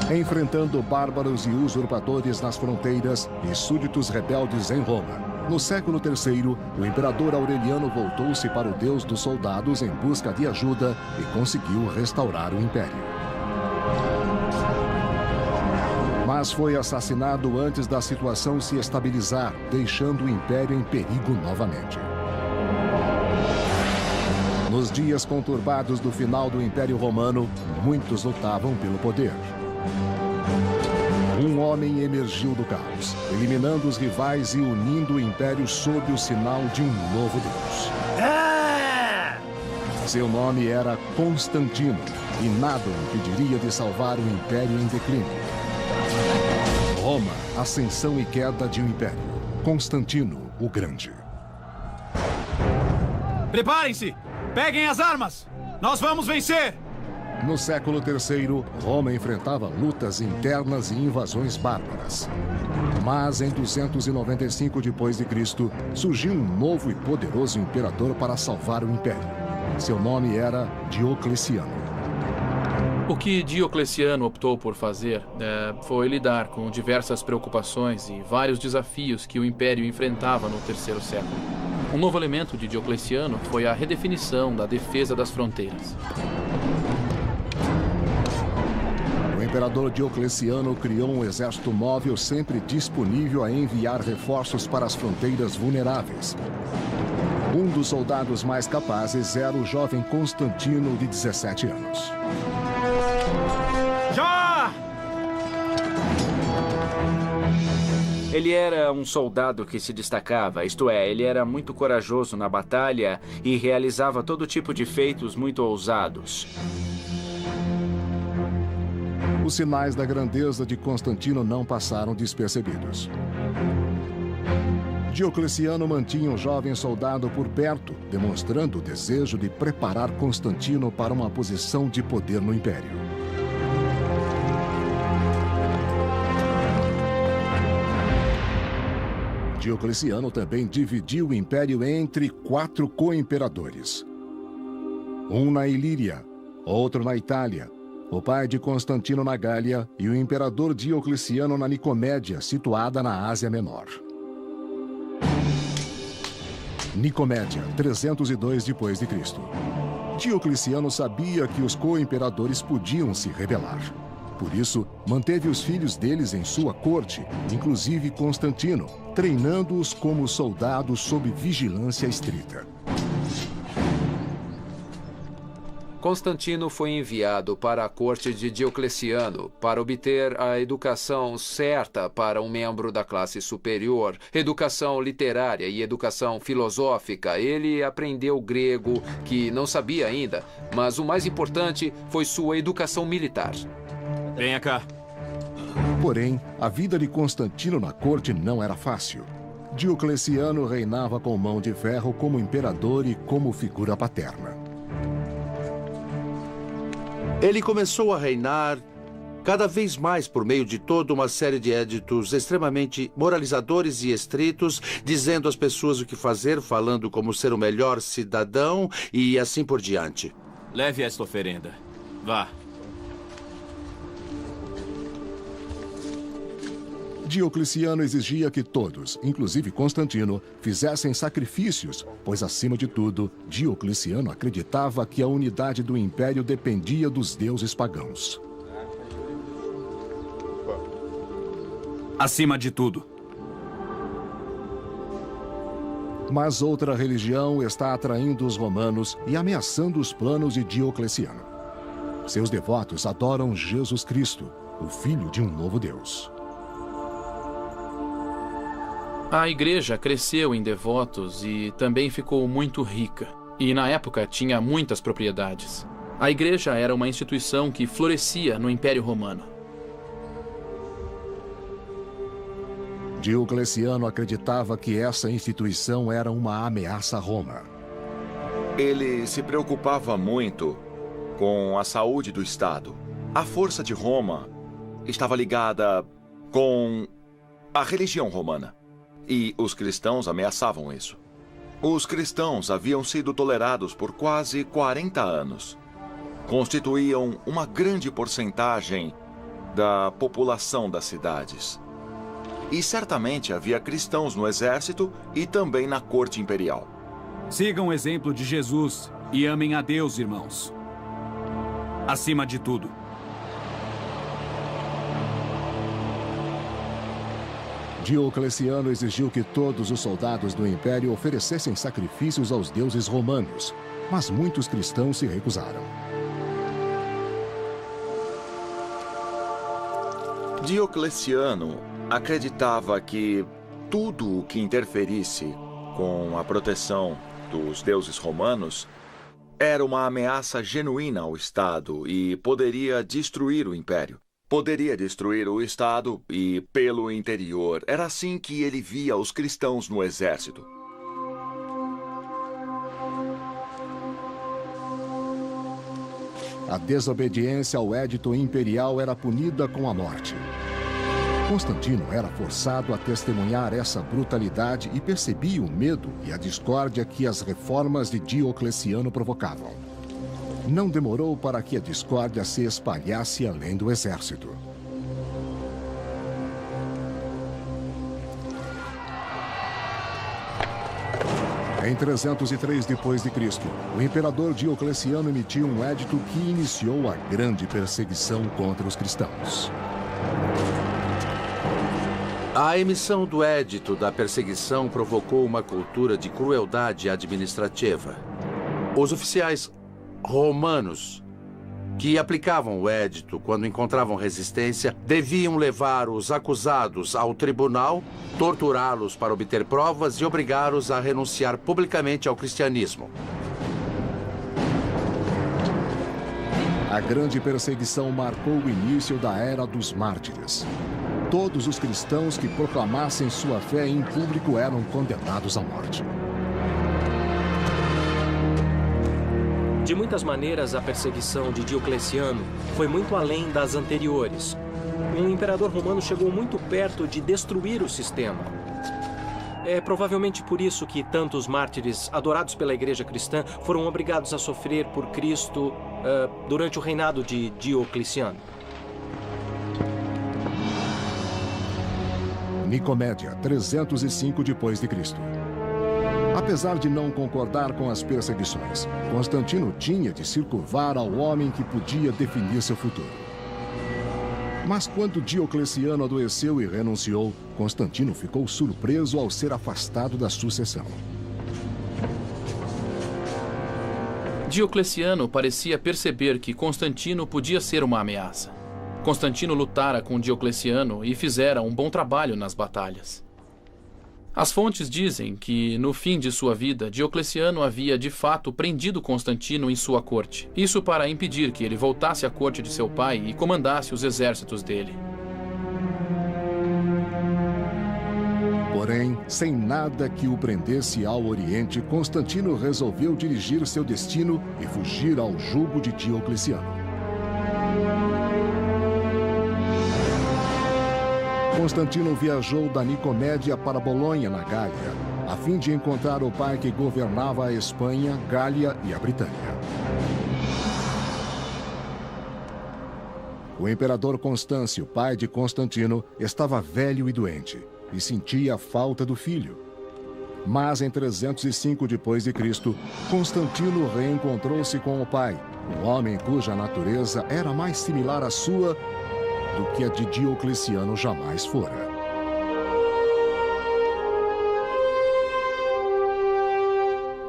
enfrentando bárbaros e usurpadores nas fronteiras e súditos rebeldes em Roma. No século III, o imperador Aureliano voltou-se para o Deus dos soldados em busca de ajuda e conseguiu restaurar o império. Mas foi assassinado antes da situação se estabilizar, deixando o império em perigo novamente. Nos dias conturbados do final do Império Romano, muitos lutavam pelo poder. Um homem emergiu do caos, eliminando os rivais e unindo o império sob o sinal de um novo Deus. Seu nome era Constantino, e nada o impediria de salvar o império em declínio. Roma, ascensão e queda de um império. Constantino, o Grande. Preparem-se! Peguem as armas! Nós vamos vencer! No século III, Roma enfrentava lutas internas e invasões bárbaras. Mas em 295 d.C., surgiu um novo e poderoso imperador para salvar o império. Seu nome era Diocleciano. O que Diocleciano optou por fazer foi lidar com diversas preocupações e vários desafios que o império enfrentava no terceiro século. Um novo elemento de Diocleciano foi a redefinição da defesa das fronteiras. O imperador Diocleciano criou um exército móvel sempre disponível a enviar reforços para as fronteiras vulneráveis. Um dos soldados mais capazes era o jovem Constantino, de 17 anos. Já! Ele era um soldado que se destacava, isto é, ele era muito corajoso na batalha e realizava todo tipo de feitos muito ousados. Os sinais da grandeza de Constantino não passaram despercebidos. Diocleciano mantinha o jovem soldado por perto, demonstrando o desejo de preparar Constantino para uma posição de poder no império. Diocleciano também dividiu o império entre 4 co-imperadores. Um na Ilíria, outro na Itália, o pai de Constantino na Gália e o imperador Diocleciano na Nicomédia, situada na Ásia Menor. Nicomédia, 302 d.C. Diocleciano sabia que os co-imperadores podiam se rebelar. Por isso, manteve os filhos deles em sua corte, inclusive Constantino, treinando-os como soldados sob vigilância estrita. Constantino foi enviado para a corte de Diocleciano para obter a educação certa para um membro da classe superior, educação literária e educação filosófica. Ele aprendeu grego, que não sabia ainda, mas o mais importante foi sua educação militar. Venha cá. Porém, a vida de Constantino na corte não era fácil. Diocleciano reinava com mão de ferro como imperador e como figura paterna. Ele começou a reinar cada vez mais por meio de toda uma série de éditos extremamente moralizadores e estritos, dizendo às pessoas o que fazer, falando como ser o melhor cidadão e assim por diante. Leve esta oferenda. Vá. Diocleciano exigia que todos, inclusive Constantino, fizessem sacrifícios, pois, acima de tudo, Diocleciano acreditava que a unidade do império dependia dos deuses pagãos. Acima de tudo. Mas outra religião está atraindo os romanos e ameaçando os planos de Diocleciano. Seus devotos adoram Jesus Cristo, o Filho de um novo Deus. A igreja cresceu em devotos e também ficou muito rica. E na época tinha muitas propriedades. A igreja era uma instituição que florescia no Império Romano. Diocleciano acreditava que essa instituição era uma ameaça a Roma. Ele se preocupava muito com a saúde do Estado. A força de Roma estava ligada com a religião romana. E os cristãos ameaçavam isso. Os cristãos haviam sido tolerados por quase 40 anos. Constituíam uma grande porcentagem da população das cidades. E certamente havia cristãos no exército e também na corte imperial. Sigam o exemplo de Jesus e amem a Deus, irmãos. Acima de tudo. Diocleciano exigiu que todos os soldados do império oferecessem sacrifícios aos deuses romanos, mas muitos cristãos se recusaram. Diocleciano acreditava que tudo o que interferisse com a proteção dos deuses romanos era uma ameaça genuína ao Estado e poderia destruir o império. Poderia destruir o Estado e, pelo interior, era assim que ele via os cristãos no exército. A desobediência ao édito imperial era punida com a morte. Constantino era forçado a testemunhar essa brutalidade e percebia o medo e a discórdia que as reformas de Diocleciano provocavam. Não demorou para que a discórdia se espalhasse além do exército. Em 303 d.C., o imperador Diocleciano emitiu um édito que iniciou a grande perseguição contra os cristãos. A emissão do édito da perseguição provocou uma cultura de crueldade administrativa. Os oficiais romanos que aplicavam o édito quando encontravam resistência deviam levar os acusados ao tribunal, torturá-los para obter provas e obrigá-los a renunciar publicamente ao cristianismo. A grande perseguição marcou o início da Era dos Mártires. Todos os cristãos que proclamassem sua fé em público eram condenados à morte. De muitas maneiras, a perseguição de Diocleciano foi muito além das anteriores. O imperador romano chegou muito perto de destruir o sistema. É provavelmente por isso que tantos mártires adorados pela igreja cristã foram obrigados a sofrer por Cristo durante o reinado de Diocleciano. Nicomédia, 305 d.C. Apesar de não concordar com as perseguições, Constantino tinha de se curvar ao homem que podia definir seu futuro. Mas quando Diocleciano adoeceu e renunciou, Constantino ficou surpreso ao ser afastado da sucessão. Diocleciano parecia perceber que Constantino podia ser uma ameaça. Constantino lutara com Diocleciano e fizera um bom trabalho nas batalhas. As fontes dizem que, no fim de sua vida, Diocleciano havia de fato prendido Constantino em sua corte. Isso para impedir que ele voltasse à corte de seu pai e comandasse os exércitos dele. Porém, sem nada que o prendesse ao Oriente, Constantino resolveu dirigir seu destino e fugir ao jugo de Diocleciano. Constantino viajou da Nicomédia para Bolonha, na Gália, a fim de encontrar o pai que governava a Espanha, Gália e a Britânia. O imperador Constâncio, pai de Constantino, estava velho e doente e sentia a falta do filho. Mas em 305 d.C., Constantino reencontrou-se com o pai, um homem cuja natureza era mais similar à sua do que a de Diocleciano jamais fora.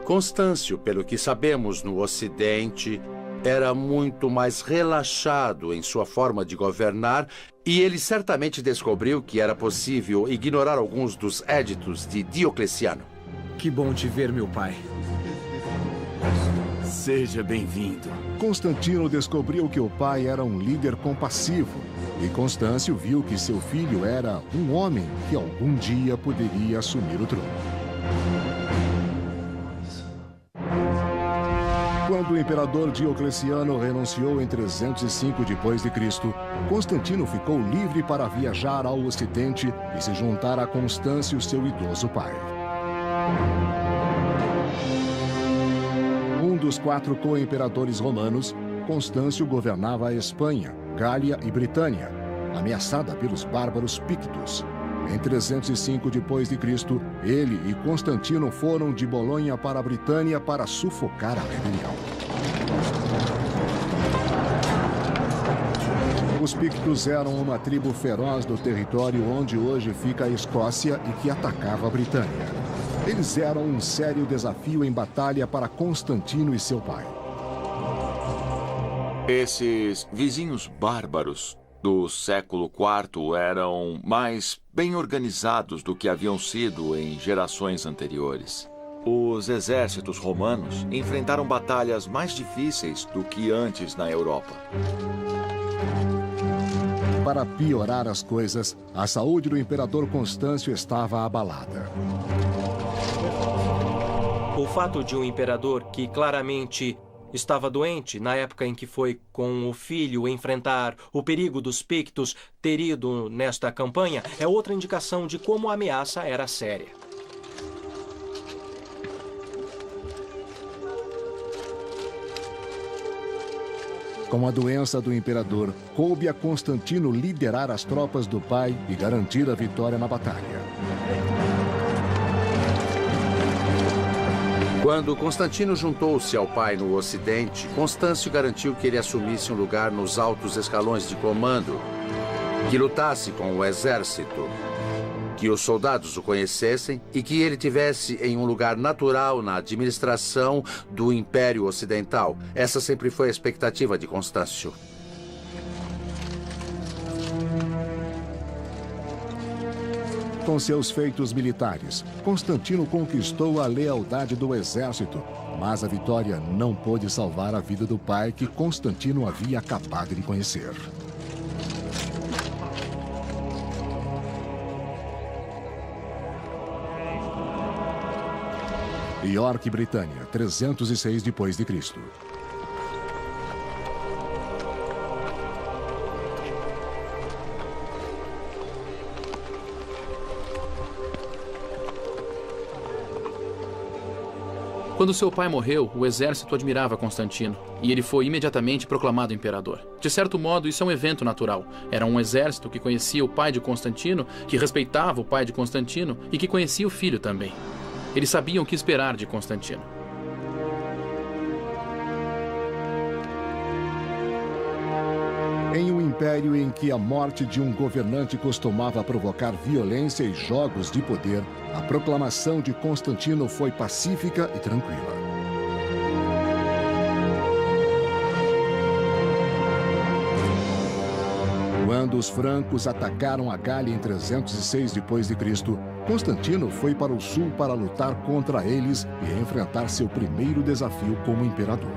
Constâncio, pelo que sabemos no Ocidente, era muito mais relaxado em sua forma de governar e ele certamente descobriu que era possível ignorar alguns dos éditos de Diocleciano. Que bom te ver, meu pai. Seja bem-vindo. Constantino descobriu que o pai era um líder compassivo e Constâncio viu que seu filho era um homem que algum dia poderia assumir o trono. Quando o imperador Diocleciano renunciou em 305 d.C., Constantino ficou livre para viajar ao Ocidente e se juntar a Constâncio, seu idoso pai. Um dos 4 co-imperadores romanos, Constâncio governava a Espanha, Gália e Britânia, ameaçada pelos bárbaros pictos. Em 305 d.C., ele e Constantino foram de Bolonha para a Britânia para sufocar a rebelião. Os pictos eram uma tribo feroz do território onde hoje fica a Escócia e que atacava a Britânia. Eles eram um sério desafio em batalha para Constantino e seu pai. Esses vizinhos bárbaros do século IV eram mais bem organizados do que haviam sido em gerações anteriores. Os exércitos romanos enfrentaram batalhas mais difíceis do que antes na Europa. Para piorar as coisas, a saúde do imperador Constâncio estava abalada. O fato de um imperador que claramente estava doente na época em que foi com o filho enfrentar o perigo dos pictos ter ido nesta campanha é outra indicação de como a ameaça era séria. Com a doença do imperador, coube a Constantino liderar as tropas do pai e garantir a vitória na batalha. Quando Constantino juntou-se ao pai no Ocidente, Constâncio garantiu que ele assumisse um lugar nos altos escalões de comando, que lutasse com o exército, que os soldados o conhecessem e que ele tivesse em um lugar natural na administração do Império Ocidental. Essa sempre foi a expectativa de Constâncio. Com seus feitos militares, Constantino conquistou a lealdade do exército, mas a vitória não pôde salvar a vida do pai que Constantino havia acabado de conhecer. York, Britânia, 306 d.C. Quando seu pai morreu, o exército admirava Constantino, e ele foi imediatamente proclamado imperador. De certo modo, isso é um evento natural. Era um exército que conhecia o pai de Constantino, que respeitava o pai de Constantino e que conhecia o filho também. Eles sabiam o que esperar de Constantino. Em um império em que a morte de um governante costumava provocar violência e jogos de poder, a proclamação de Constantino foi pacífica e tranquila. Quando os francos atacaram a Gália em 306 d.C., Constantino foi para o sul para lutar contra eles e enfrentar seu primeiro desafio como imperador.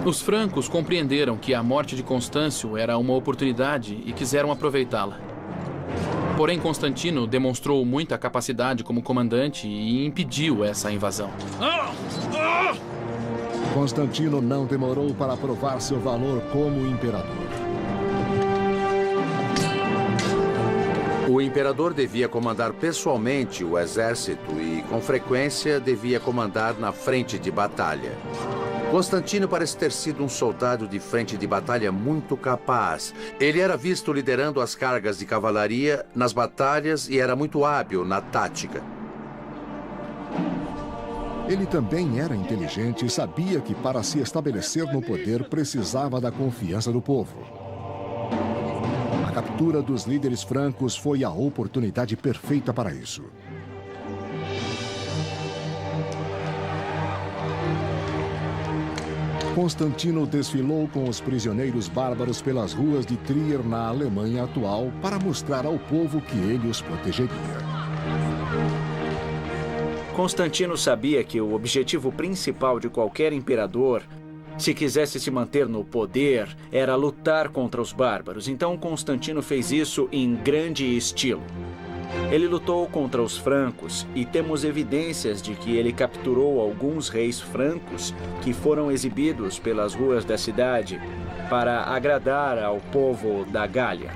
Os francos compreenderam que a morte de Constâncio era uma oportunidade e quiseram aproveitá-la. Porém, Constantino demonstrou muita capacidade como comandante e impediu essa invasão. Constantino não demorou para provar seu valor como imperador. O imperador devia comandar pessoalmente o exército e, com frequência, devia comandar na frente de batalha. Constantino parece ter sido um soldado de frente de batalha muito capaz. Ele era visto liderando as cargas de cavalaria nas batalhas e era muito hábil na tática. Ele também era inteligente e sabia que para se estabelecer no poder precisava da confiança do povo. A captura dos líderes francos foi a oportunidade perfeita para isso. Constantino desfilou com os prisioneiros bárbaros pelas ruas de Trier, na Alemanha atual, para mostrar ao povo que ele os protegeria. Constantino sabia que o objetivo principal de qualquer imperador, se quisesse se manter no poder, era lutar contra os bárbaros. Então Constantino fez isso em grande estilo. Ele lutou contra os francos e temos evidências de que ele capturou alguns reis francos que foram exibidos pelas ruas da cidade para agradar ao povo da Gália.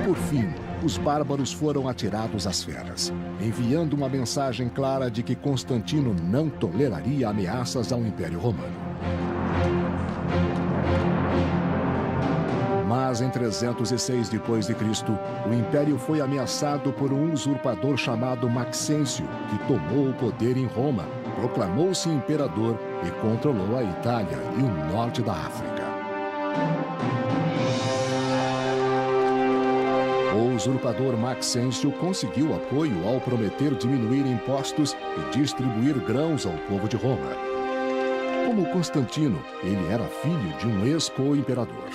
Por fim, os bárbaros foram atirados às feras, enviando uma mensagem clara de que Constantino não toleraria ameaças ao Império Romano. Mas em 306 d.C., o Império foi ameaçado por um usurpador chamado Maxêncio, que tomou o poder em Roma, proclamou-se imperador e controlou a Itália e o norte da África. O usurpador Maxêncio conseguiu apoio ao prometer diminuir impostos e distribuir grãos ao povo de Roma. Como Constantino, ele era filho de um ex-co-imperador.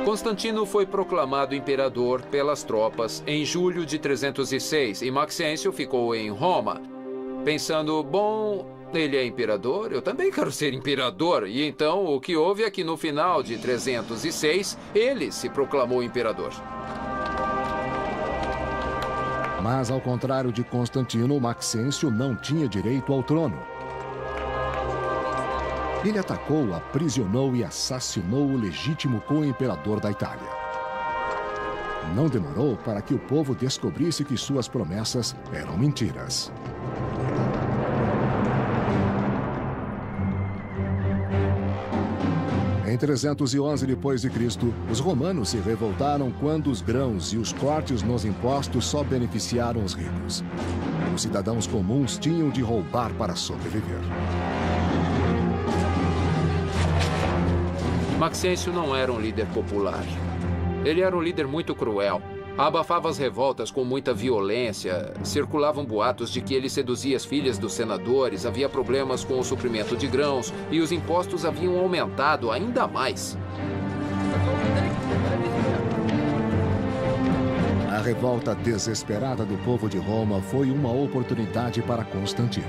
Constantino foi proclamado imperador pelas tropas em julho de 306 e Maxêncio ficou em Roma, pensando, bom, ele é imperador, eu também quero ser imperador. E então o que houve é que no final de 306, ele se proclamou imperador. Mas ao contrário de Constantino, Maxêncio não tinha direito ao trono. Ele atacou, aprisionou e assassinou o legítimo co-imperador da Itália. Não demorou para que o povo descobrisse que suas promessas eram mentiras. Em 311 d.C., os romanos se revoltaram quando os grãos e os cortes nos impostos só beneficiaram os ricos. Os cidadãos comuns tinham de roubar para sobreviver. Maxêncio não era um líder popular. Ele era um líder muito cruel. Abafava as revoltas com muita violência. Circulavam boatos de que ele seduzia as filhas dos senadores, havia problemas com o suprimento de grãos e os impostos haviam aumentado ainda mais. A revolta desesperada do povo de Roma foi uma oportunidade para Constantino.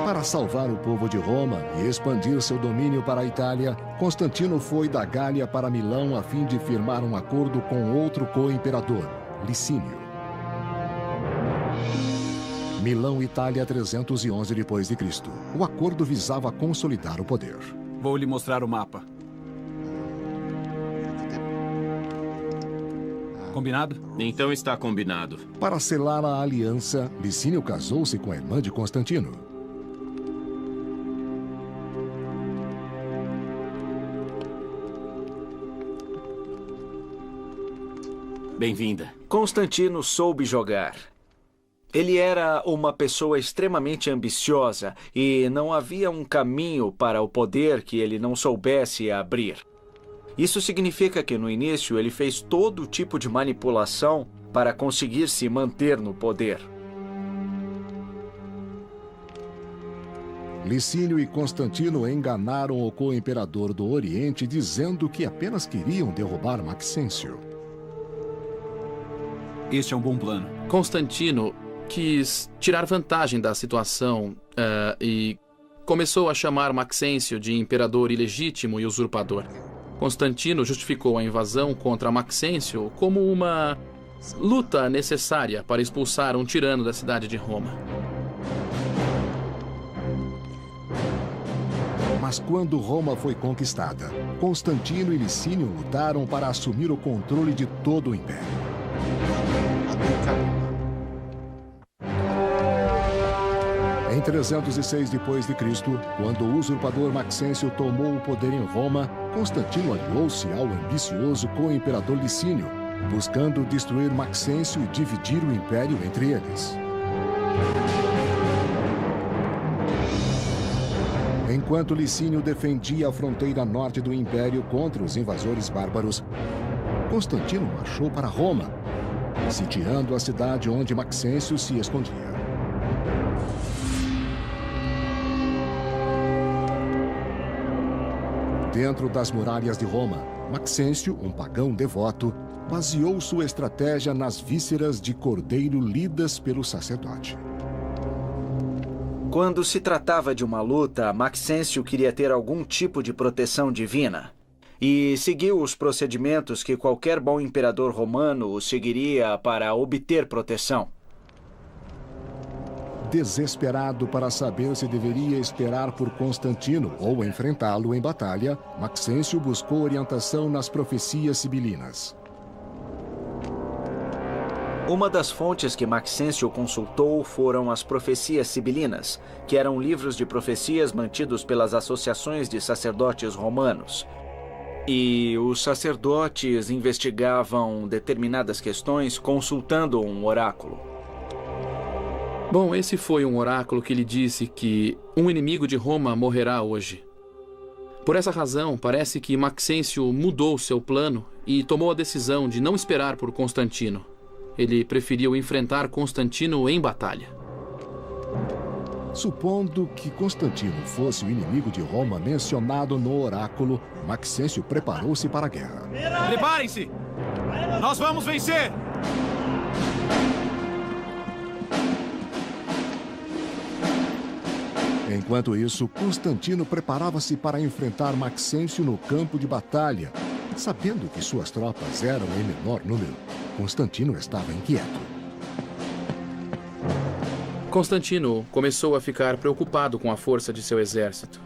Para salvar o povo de Roma e expandir seu domínio para a Itália, Constantino foi da Gália para Milão a fim de firmar um acordo com outro co-imperador, Licínio. Milão, Itália, 311 d.C. O acordo visava consolidar o poder. Vou lhe mostrar o mapa. Combinado? Então está combinado. Para selar a aliança, Licínio casou-se com a irmã de Constantino. Bem-vinda. Constantino soube jogar. Ele era uma pessoa extremamente ambiciosa e não havia um caminho para o poder que ele não soubesse abrir. Isso significa que no início ele fez todo tipo de manipulação para conseguir se manter no poder. Licínio e Constantino enganaram o co-imperador do Oriente dizendo que apenas queriam derrubar Maxêncio. Este é um bom plano. Constantino quis tirar vantagem da situação e começou a chamar Maxêncio de imperador ilegítimo e usurpador. Constantino justificou a invasão contra Maxêncio como uma luta necessária para expulsar um tirano da cidade de Roma. Mas quando Roma foi conquistada, Constantino e Licínio lutaram para assumir o controle de todo o império. Em 306 d.C., quando o usurpador Maxêncio tomou o poder em Roma, Constantino aliou-se ao ambicioso co-imperador Licínio, buscando destruir Maxêncio e dividir o império entre eles. Enquanto Licínio defendia a fronteira norte do império contra os invasores bárbaros, Constantino marchou para Roma, sitiando a cidade onde Maxêncio se escondia. Dentro das muralhas de Roma, Maxêncio, um pagão devoto, baseou sua estratégia nas vísceras de cordeiro lidas pelo sacerdote. Quando se tratava de uma luta, Maxêncio queria ter algum tipo de proteção divina e seguiu os procedimentos que qualquer bom imperador romano seguiria para obter proteção. Desesperado para saber se deveria esperar por Constantino ou enfrentá-lo em batalha, Maxêncio buscou orientação nas profecias sibilinas. Uma das fontes que Maxêncio consultou foram as profecias sibilinas, que eram livros de profecias mantidos pelas associações de sacerdotes romanos. E os sacerdotes investigavam determinadas questões consultando um oráculo. Bom, esse foi um oráculo que lhe disse que um inimigo de Roma morrerá hoje. Por essa razão, parece que Maxêncio mudou seu plano e tomou a decisão de não esperar por Constantino. Ele preferiu enfrentar Constantino em batalha. Supondo que Constantino fosse o inimigo de Roma mencionado no oráculo, Maxêncio preparou-se para a guerra. Preparem-se! Nós vamos vencer! Enquanto isso, Constantino preparava-se para enfrentar Maxêncio no campo de batalha. Sabendo que suas tropas eram em menor número, Constantino estava inquieto. Constantino começou a ficar preocupado com a força de seu exército.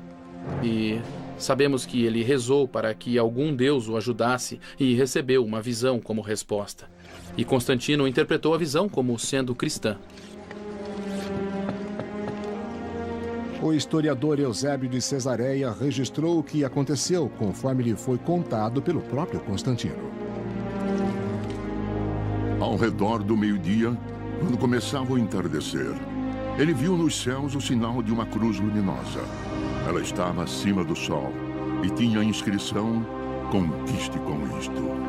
E sabemos que ele rezou para que algum deus o ajudasse e recebeu uma visão como resposta. E Constantino interpretou a visão como sendo cristã. O historiador Eusébio de Cesareia registrou o que aconteceu conforme lhe foi contado pelo próprio Constantino. Ao redor do meio-dia, quando começava o entardecer, ele viu nos céus o sinal de uma cruz luminosa. Ela estava acima do sol e tinha a inscrição "Conquiste com isto".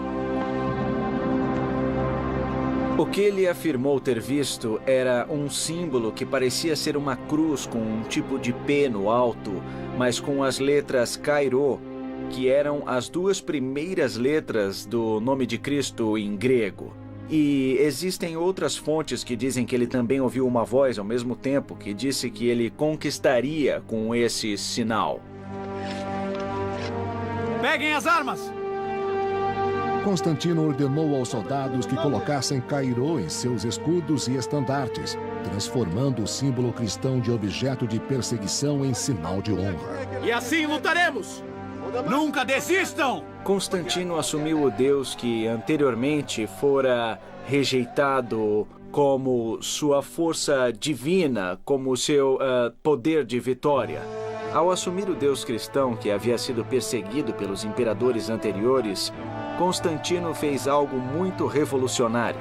O que ele afirmou ter visto era um símbolo que parecia ser uma cruz com um tipo de P no alto, mas com as letras Kairo, que eram as duas primeiras letras do nome de Cristo em grego. E existem outras fontes que dizem que ele também ouviu uma voz ao mesmo tempo que disse que ele conquistaria com esse sinal. Peguem as armas! Constantino ordenou aos soldados que colocassem Kairo em seus escudos e estandartes, transformando o símbolo cristão de objeto de perseguição em sinal de honra. E assim lutaremos! Nunca desistam! Constantino assumiu o Deus que anteriormente fora rejeitado como sua força divina, como seu poder de vitória. Ao assumir o Deus cristão que havia sido perseguido pelos imperadores anteriores, Constantino fez algo muito revolucionário.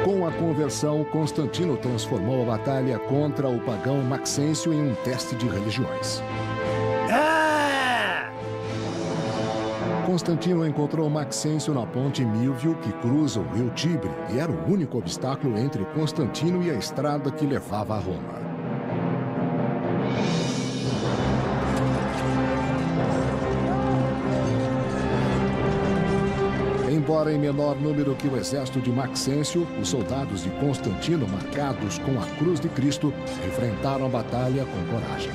Com a conversão, Constantino transformou a batalha contra o pagão Maxêncio em um teste de religiões. Constantino encontrou Maxêncio na ponte Milvio, que cruza o rio Tibre, e era o único obstáculo entre Constantino e a estrada que levava a Roma. Embora em menor número que o exército de Maxêncio, os soldados de Constantino, marcados com a cruz de Cristo, enfrentaram a batalha com coragem.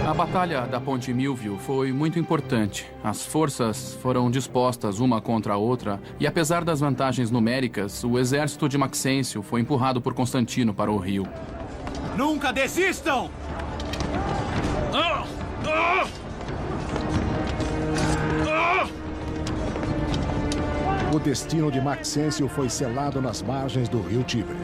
A batalha da Ponte Milvio foi muito importante. As forças foram dispostas uma contra a outra e, apesar das vantagens numéricas, o exército de Maxêncio foi empurrado por Constantino para o rio. Nunca desistam! O destino de Maxêncio foi selado nas margens do rio Tibre.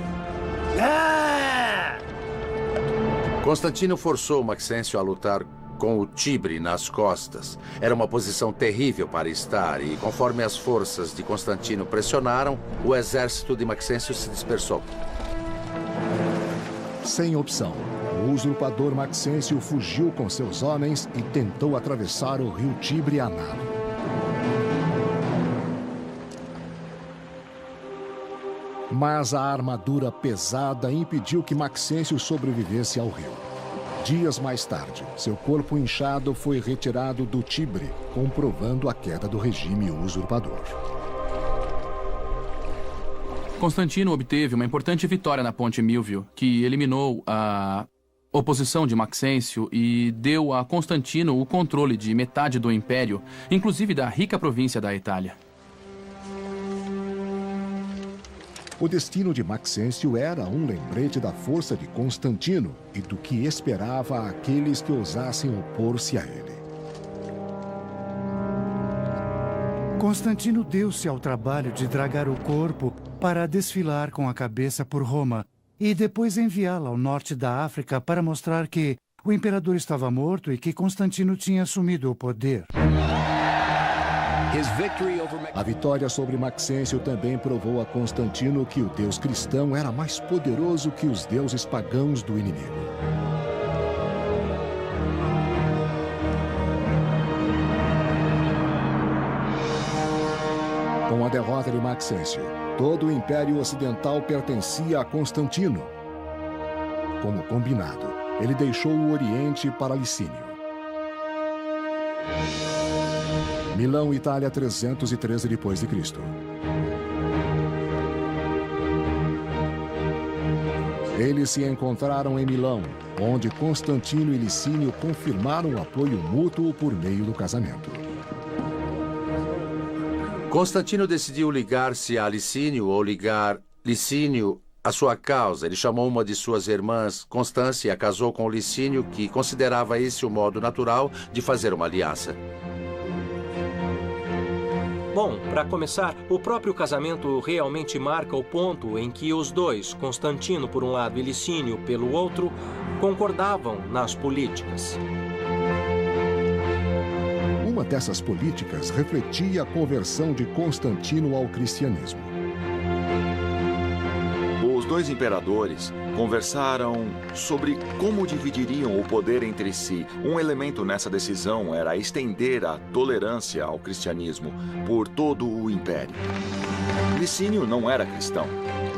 Constantino forçou Maxêncio a lutar com o Tibre nas costas. Era uma posição terrível para estar e, conforme as forças de Constantino pressionaram, o exército de Maxêncio se dispersou. Sem opção, o usurpador Maxêncio fugiu com seus homens e tentou atravessar o rio Tibre a nado. Mas a armadura pesada impediu que Maxêncio sobrevivesse ao rio. Dias mais tarde, seu corpo inchado foi retirado do Tibre, comprovando a queda do regime usurpador. Constantino obteve uma importante vitória na Ponte Milvio, que eliminou a oposição de Maxêncio e deu a Constantino o controle de metade do império, inclusive da rica província da Itália. O destino de Maxêncio era um lembrete da força de Constantino e do que esperava aqueles que ousassem opor-se a ele. Constantino deu-se ao trabalho de dragar o corpo para desfilar com a cabeça por Roma e depois enviá-la ao norte da África para mostrar que o imperador estava morto e que Constantino tinha assumido o poder. A vitória sobre Maxêncio também provou a Constantino que o deus cristão era mais poderoso que os deuses pagãos do inimigo. Com a derrota de Maxêncio, todo o Império Ocidental pertencia a Constantino. Como combinado, ele deixou o Oriente para Licínio. Milão, Itália, 313 d.C. Eles se encontraram em Milão, onde Constantino e Licínio confirmaram o apoio mútuo por meio do casamento. Constantino decidiu ligar-se a Licínio ou ligar Licínio à sua causa. Ele chamou uma de suas irmãs, Constância, e a casou com Licínio, que considerava esse o modo natural de fazer uma aliança. Bom, para começar, o próprio casamento realmente marca o ponto em que os dois, Constantino por um lado e Licínio pelo outro, concordavam nas políticas. Uma dessas políticas refletia a conversão de Constantino ao cristianismo. Os dois imperadores conversaram sobre como dividiriam o poder entre si. Um elemento nessa decisão era estender a tolerância ao cristianismo por todo o império. Licínio não era cristão,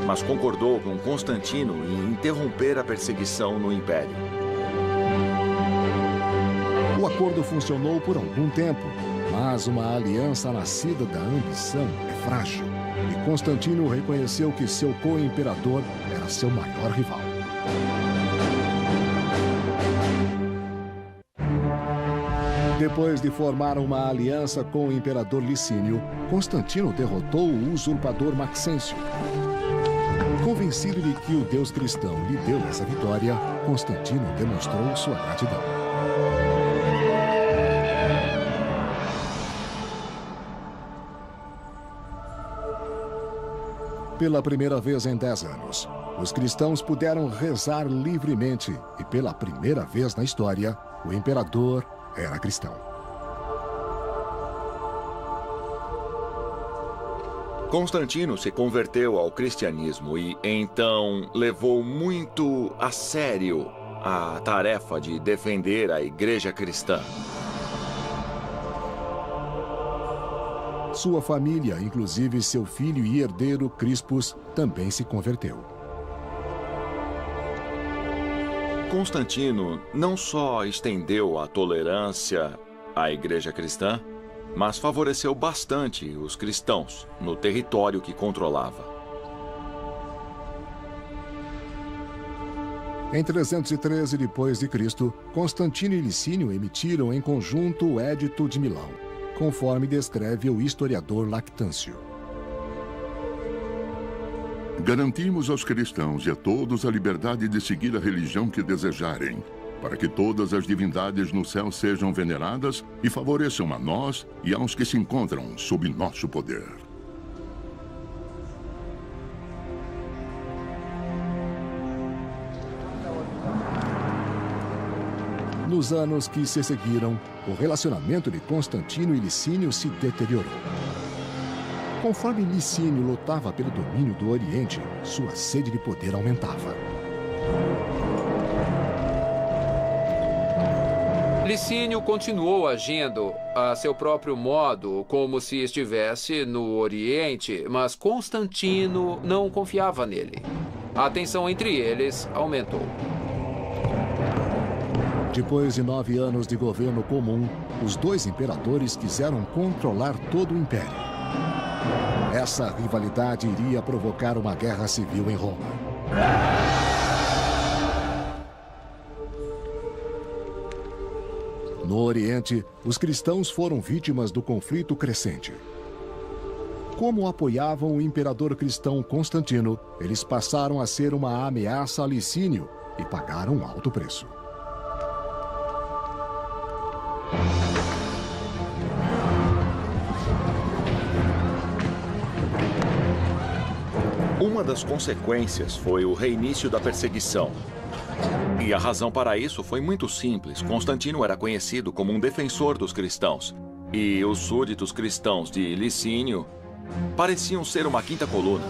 mas concordou com Constantino em interromper a perseguição no império. O acordo funcionou por algum tempo, mas uma aliança nascida da ambição é frágil. E Constantino reconheceu que seu co-imperador era seu maior rival. Depois de formar uma aliança com o imperador Licínio, Constantino derrotou o usurpador Maxêncio. Convencido de que o deus cristão lhe deu essa vitória, Constantino demonstrou sua gratidão. Pela primeira vez em 10 anos, os cristãos puderam rezar livremente e, pela primeira vez na história, o imperador era cristão. Constantino se converteu ao cristianismo e, então, levou muito a sério a tarefa de defender a igreja cristã. Sua família, inclusive seu filho e herdeiro Crispus, também se converteu. Constantino não só estendeu a tolerância à igreja cristã, mas favoreceu bastante os cristãos no território que controlava. Em 313 d.C., Constantino e Licínio emitiram em conjunto o Édito de Milão, conforme descreve o historiador Lactâncio. Garantimos aos cristãos e a todos a liberdade de seguir a religião que desejarem, para que todas as divindades no céu sejam veneradas e favoreçam a nós e aos que se encontram sob nosso poder. Nos anos que se seguiram, o relacionamento de Constantino e Licínio se deteriorou. Conforme Licínio lutava pelo domínio do Oriente, sua sede de poder aumentava. Licínio continuou agindo a seu próprio modo, como se estivesse no Oriente, mas Constantino não confiava nele. A tensão entre eles aumentou. Depois de 9 anos de governo comum, os dois imperadores quiseram controlar todo o império. Essa rivalidade iria provocar uma guerra civil em Roma. No Oriente, os cristãos foram vítimas do conflito crescente. Como apoiavam o imperador cristão Constantino, eles passaram a ser uma ameaça a Licínio e pagaram um alto preço. Uma das consequências foi o reinício da perseguição. E a razão para isso foi muito simples. Constantino era conhecido como um defensor dos cristãos. E os súditos cristãos de Licínio pareciam ser uma quinta coluna.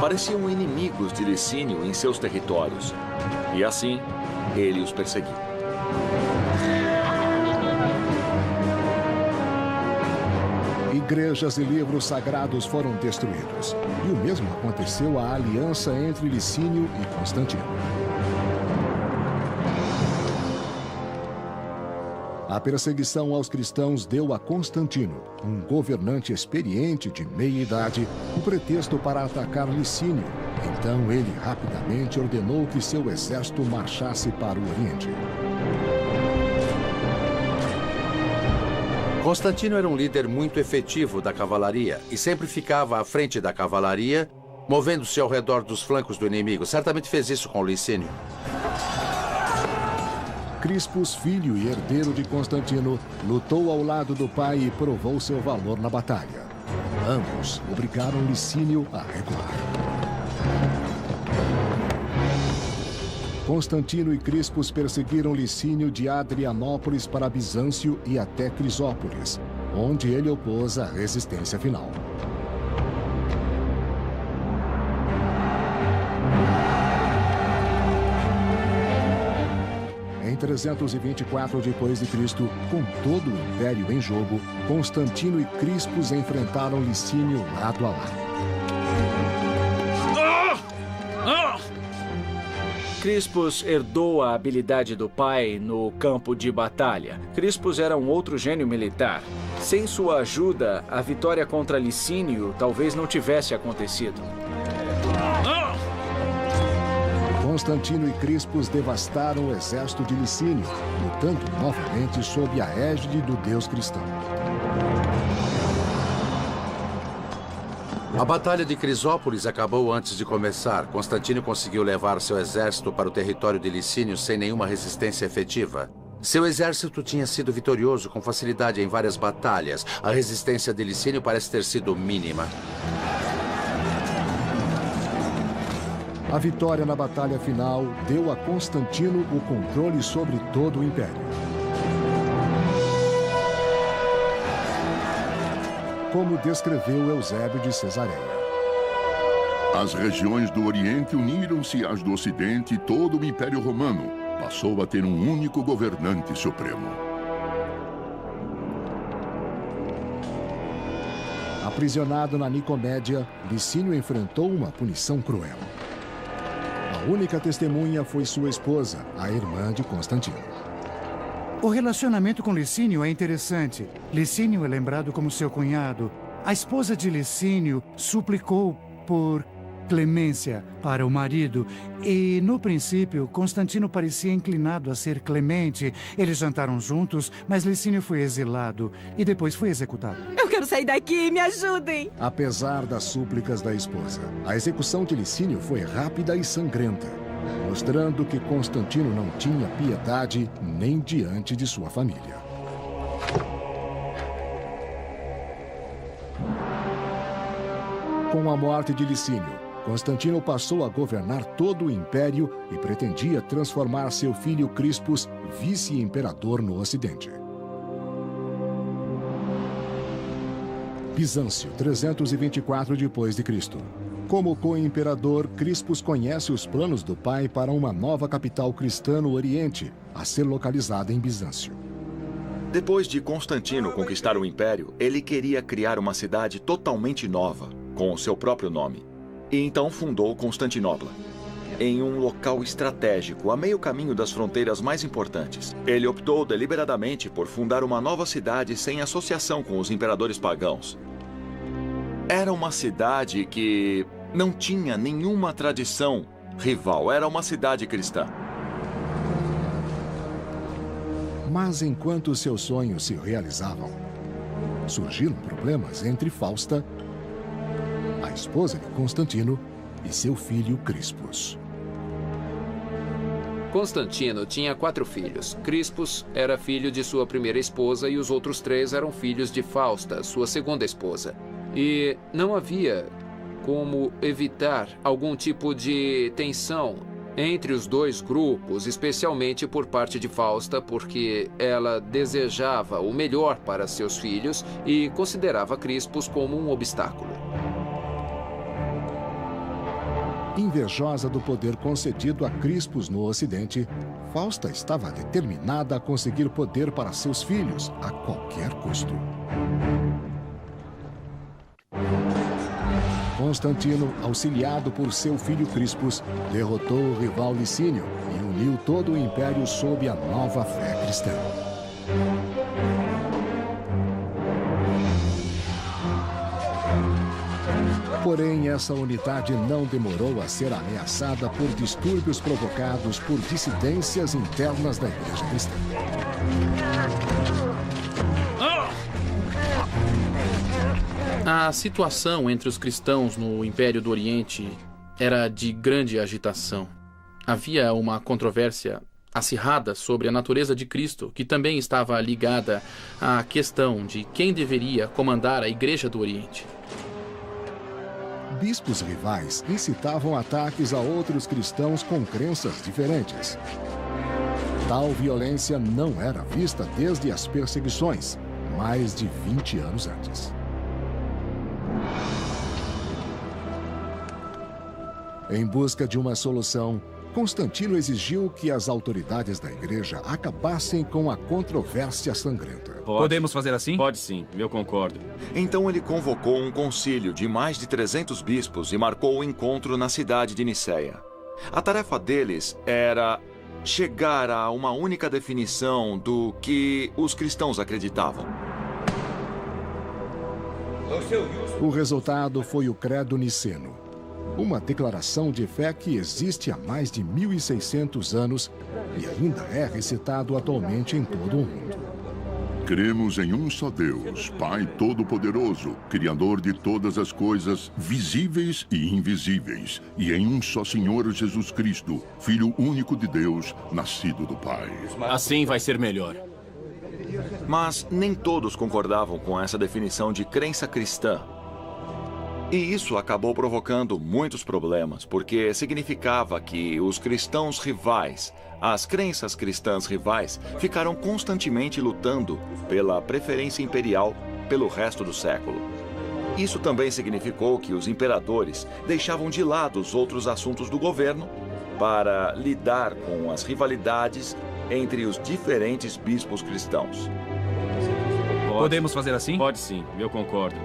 Pareciam inimigos de Licínio em seus territórios. E assim, ele os perseguiu. Igrejas e livros sagrados foram destruídos. E o mesmo aconteceu à aliança entre Licínio e Constantino. A perseguição aos cristãos deu a Constantino, um governante experiente de meia-idade, um pretexto para atacar Licínio. Então ele rapidamente ordenou que seu exército marchasse para o Oriente. Constantino era um líder muito efetivo da cavalaria e sempre ficava à frente da cavalaria, movendo-se ao redor dos flancos do inimigo. Certamente fez isso com Licínio. Crispus, filho e herdeiro de Constantino, lutou ao lado do pai e provou seu valor na batalha. Ambos obrigaram Licínio a recuar. Constantino e Crispus perseguiram Licínio de Adrianópolis para Bizâncio e até Crisópolis, onde ele opôs a resistência final. Em 324 d.C., com todo o império em jogo, Constantino e Crispus enfrentaram Licínio lado a lado. Crispus herdou a habilidade do pai no campo de batalha. Crispus era um outro gênio militar. Sem sua ajuda, a vitória contra Licínio talvez não tivesse acontecido. Constantino e Crispus devastaram o exército de Licínio, lutando novamente sob a égide do deus cristão. A Batalha de Crisópolis acabou antes de começar. Constantino conseguiu levar seu exército para o território de Licínio sem nenhuma resistência efetiva. Seu exército tinha sido vitorioso com facilidade em várias batalhas. A resistência de Licínio parece ter sido mínima. A vitória na batalha final deu a Constantino o controle sobre todo o império. Como descreveu Eusébio de Cesareia. As regiões do Oriente uniram-se às do Ocidente e todo o Império Romano passou a ter um único governante supremo. Aprisionado na Nicomédia, Licínio enfrentou uma punição cruel. A única testemunha foi sua esposa, a irmã de Constantino. O relacionamento com Licínio é interessante. Licínio é lembrado como seu cunhado. A esposa de Licínio suplicou por clemência para o marido. E, no princípio, Constantino parecia inclinado a ser clemente. Eles jantaram juntos, mas Licínio foi exilado e depois foi executado. Eu quero sair daqui, me ajudem! Apesar das súplicas da esposa, a execução de Licínio foi rápida e sangrenta, mostrando que Constantino não tinha piedade nem diante de sua família. Com a morte de Licínio, Constantino passou a governar todo o império e pretendia transformar seu filho Crispus vice-imperador no Ocidente. Bizâncio, 324 d.C. Como co-imperador, Crispus conhece os planos do pai para uma nova capital cristã no Oriente, a ser localizada em Bizâncio. Depois de Constantino conquistar o império, ele queria criar uma cidade totalmente nova, com o seu próprio nome. E então fundou Constantinopla, em um local estratégico, a meio caminho das fronteiras mais importantes. Ele optou deliberadamente por fundar uma nova cidade sem associação com os imperadores pagãos. Era uma cidade que não tinha nenhuma tradição rival, era uma cidade cristã. Mas enquanto seus sonhos se realizavam, surgiram problemas entre Fausta esposa de Constantino, e seu filho Crispus. Constantino tinha 4 filhos. Crispus era filho de sua primeira esposa e os outros 3 eram filhos de Fausta, sua segunda esposa. E não havia como evitar algum tipo de tensão entre os 2 grupos, especialmente por parte de Fausta, porque ela desejava o melhor para seus filhos e considerava Crispus como um obstáculo. Invejosa do poder concedido a Crispus no Ocidente, Fausta estava determinada a conseguir poder para seus filhos a qualquer custo. Constantino, auxiliado por seu filho Crispus, derrotou o rival Licínio e uniu todo o império sob a nova fé cristã. Porém, essa unidade não demorou a ser ameaçada por distúrbios provocados por dissidências internas da Igreja Cristã. A situação entre os cristãos no Império do Oriente era de grande agitação. Havia uma controvérsia acirrada sobre a natureza de Cristo, que também estava ligada à questão de quem deveria comandar a Igreja do Oriente. Bispos rivais incitavam ataques a outros cristãos com crenças diferentes. Tal violência não era vista desde as perseguições, mais de 20 anos antes. Em busca de uma solução, Constantino exigiu que as autoridades da igreja acabassem com a controvérsia sangrenta. Podemos fazer assim? Pode sim, eu concordo. Então ele convocou um concílio de mais de 300 bispos e marcou o encontro na cidade de Niceia. A tarefa deles era chegar a uma única definição do que os cristãos acreditavam. O resultado foi o Credo Niceno, uma declaração de fé que existe há mais de 1.600 anos e ainda é recitado atualmente em todo o mundo. Cremos em um só Deus, Pai Todo-Poderoso, Criador de todas as coisas visíveis e invisíveis, e em um só Senhor Jesus Cristo, Filho único de Deus, nascido do Pai. Assim vai ser melhor. Mas nem todos concordavam com essa definição de crença cristã. E isso acabou provocando muitos problemas, porque significava que os cristãos rivais, as crenças cristãs rivais, ficaram constantemente lutando pela preferência imperial pelo resto do século. Isso também significou que os imperadores deixavam de lado os outros assuntos do governo para lidar com as rivalidades entre os diferentes bispos cristãos. Podemos fazer assim? Pode sim, eu concordo.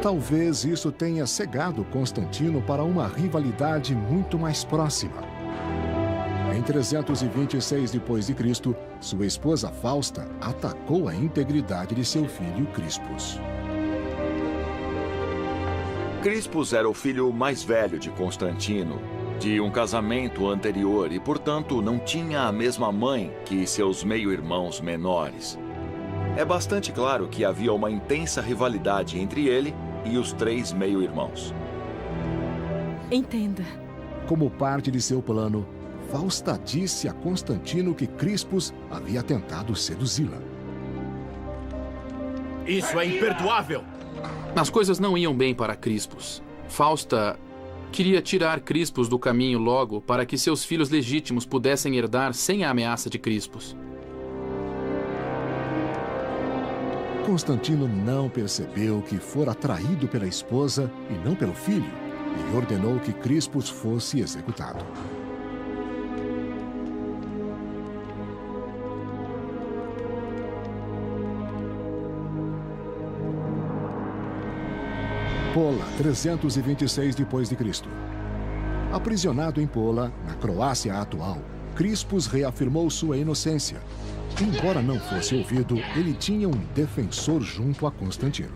Talvez isso tenha cegado Constantino para uma rivalidade muito mais próxima. Em 326 d.C., sua esposa Fausta atacou a integridade de seu filho Crispus. Crispus era o filho mais velho de Constantino, de um casamento anterior e, portanto, não tinha a mesma mãe que seus meio-irmãos menores. É bastante claro que havia uma intensa rivalidade entre ele e os 3 meio-irmãos. Entenda. Como parte de seu plano, Fausta disse a Constantino que Crispus havia tentado seduzi-la. Isso é imperdoável! As coisas não iam bem para Crispus. Fausta queria tirar Crispus do caminho logo para que seus filhos legítimos pudessem herdar sem a ameaça de Crispus. Constantino não percebeu que fora traído pela esposa e não pelo filho, e ordenou que Crispus fosse executado. Pola, 326 d.C. Aprisionado em Pola, na Croácia atual, Crispus reafirmou sua inocência. Embora não fosse ouvido, ele tinha um defensor junto a Constantino.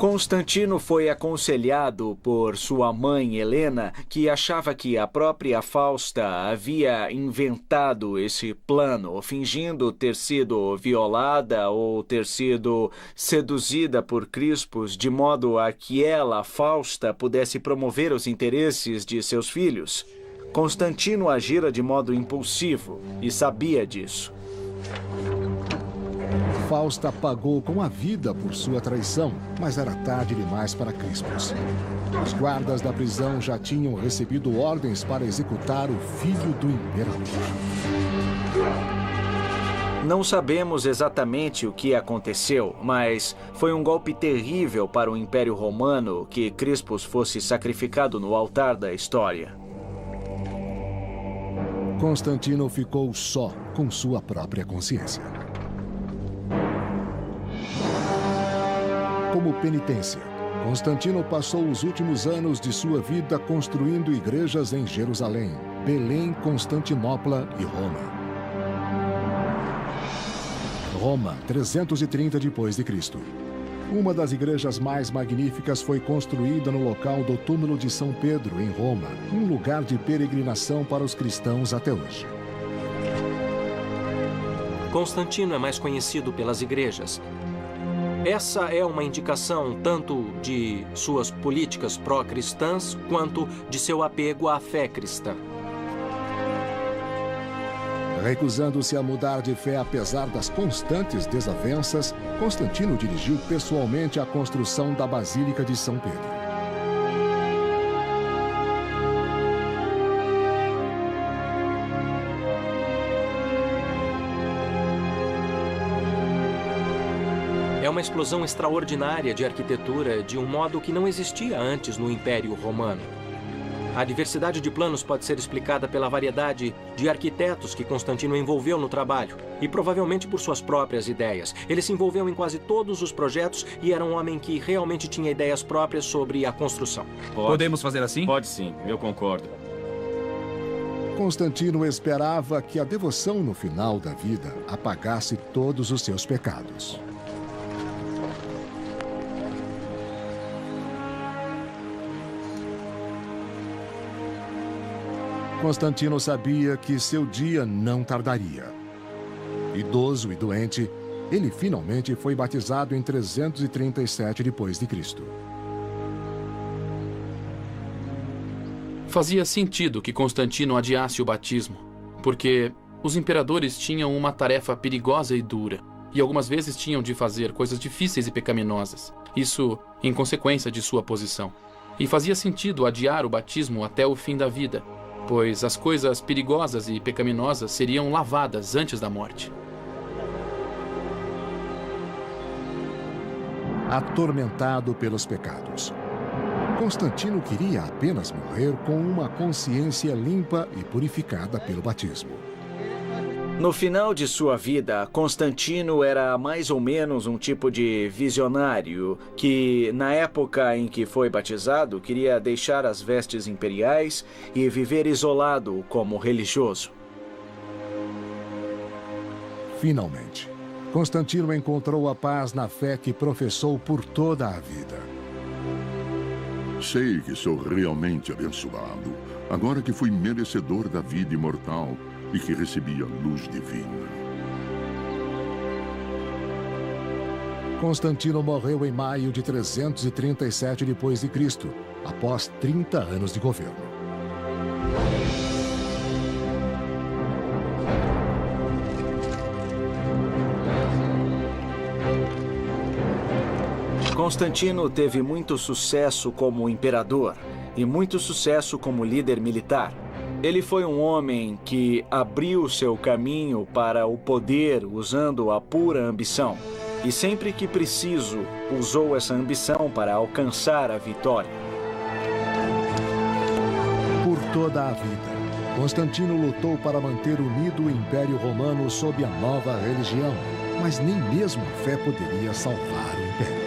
Constantino foi aconselhado por sua mãe Helena, que achava que a própria Fausta havia inventado esse plano, fingindo ter sido violada ou ter sido seduzida por Crispus, de modo a que ela, Fausta, pudesse promover os interesses de seus filhos. Constantino agira de modo impulsivo e sabia disso. Fausta pagou com a vida por sua traição, mas era tarde demais para Crispus. Os guardas da prisão já tinham recebido ordens para executar o filho do imperador. Não sabemos exatamente o que aconteceu, mas foi um golpe terrível para o Império Romano que Crispus fosse sacrificado no altar da história. Constantino ficou só com sua própria consciência. Como penitência, Constantino passou os últimos anos de sua vida construindo igrejas em Jerusalém, Belém, Constantinopla e Roma. Roma, 330 d.C. Uma das igrejas mais magníficas foi construída no local do túmulo de São Pedro, em Roma, um lugar de peregrinação para os cristãos até hoje. Constantino é mais conhecido pelas igrejas. Essa é uma indicação tanto de suas políticas pró-cristãs quanto de seu apego à fé cristã. Recusando-se a mudar de fé apesar das constantes desavenças, Constantino dirigiu pessoalmente a construção da Basílica de São Pedro. É uma explosão extraordinária de arquitetura de um modo que não existia antes no Império Romano. A diversidade de planos pode ser explicada pela variedade de arquitetos que Constantino envolveu no trabalho e provavelmente por suas próprias ideias. Ele se envolveu em quase todos os projetos e era um homem que realmente tinha ideias próprias sobre a construção. Podemos fazer assim? Pode sim, eu concordo. Constantino esperava que a devoção no final da vida apagasse todos os seus pecados. Constantino sabia que seu dia não tardaria. Idoso e doente, ele finalmente foi batizado em 337 d.C. Fazia sentido que Constantino adiasse o batismo, porque os imperadores tinham uma tarefa perigosa e dura, e algumas vezes tinham de fazer coisas difíceis e pecaminosas, isso em consequência de sua posição. E fazia sentido adiar o batismo até o fim da vida, pois as coisas perigosas e pecaminosas seriam lavadas antes da morte. Atormentado pelos pecados, Constantino queria apenas morrer com uma consciência limpa e purificada pelo batismo. No final de sua vida, Constantino era mais ou menos um tipo de visionário que, na época em que foi batizado, queria deixar as vestes imperiais e viver isolado como religioso. Finalmente, Constantino encontrou a paz na fé que professou por toda a vida. Sei que sou realmente abençoado, agora que fui merecedor da vida imortal e que recebi a luz divina. Constantino morreu em maio de 337 d.C., após 30 anos de governo. Constantino teve muito sucesso como imperador e muito sucesso como líder militar. Ele foi um homem que abriu seu caminho para o poder usando a pura ambição. E sempre que preciso, usou essa ambição para alcançar a vitória. Por toda a vida, Constantino lutou para manter unido o Império Romano sob a nova religião, mas nem mesmo a fé poderia salvar o Império.